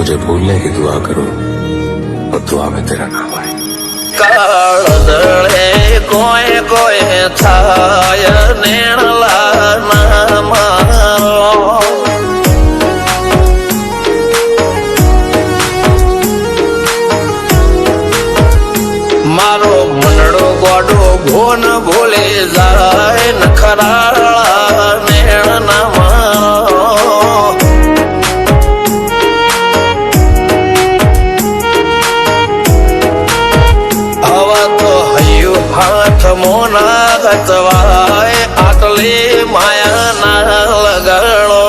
तुझे भूलने की दुआ करूं और दुआ में तेरा नाम आए। काळदळे कोय कोय थाय नेणला नाम मारो मनडो गोडो भोन भूले जाय नखराळा नेण नाम हाथ मोना गतवाय आटले माया ना લગાડો।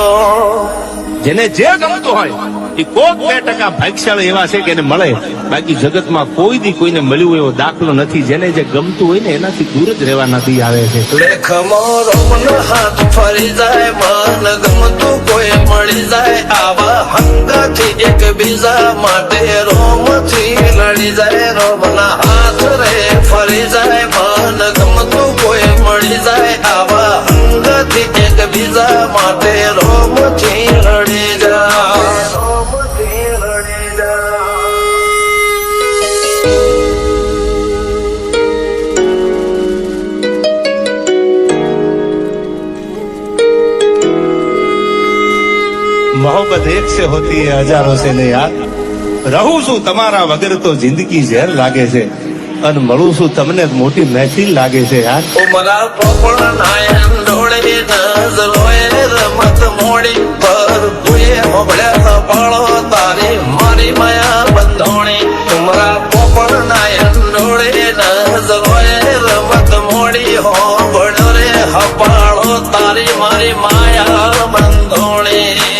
જેને જે ગમતું હોય એ કોક 2% ભાગ્યશાળી એવા છે કે એને મળે, બાકી જગતમાં કોઈ દી કોઈને મળ્યું એવો દાખલો નથી। જેને જે ગમતું હોય ને એનાથી દૂર જ રહેવા નથી આવે છે। દેખ મોરો મન હાથ ફરી જાય, મન ગમતું કોઈ મળી જાય, આવા હંગથી એક બીજા માટે રોમથી લડી જાય। રોમના હાથ રે ફરી જાય, મન ગમતું કોઈ મળી જાય, આવા હંગથી એક બીજા માટે રોમથી લડી જાય। मोहब्बत एक से होती है हजारों से नहीं यार। रहूं છું તમારા વગર તો જિંદગી ઝેર લાગે છે, અને મળું છું તમને મોટી મહેફિલ લાગે છે યાર। ઉમરા પોપળ નાયન ડોળે નજરોએ રમત મોડી પર ભૂએ હોબળ્યા પાળો તારી મારી માયા બંધોણી। ઉમરા પોપળ નાયન ડોળે નજરોએ રમત મોડી હોબળ્યો રે હપાળો તારી મારી માયા બંધોણી।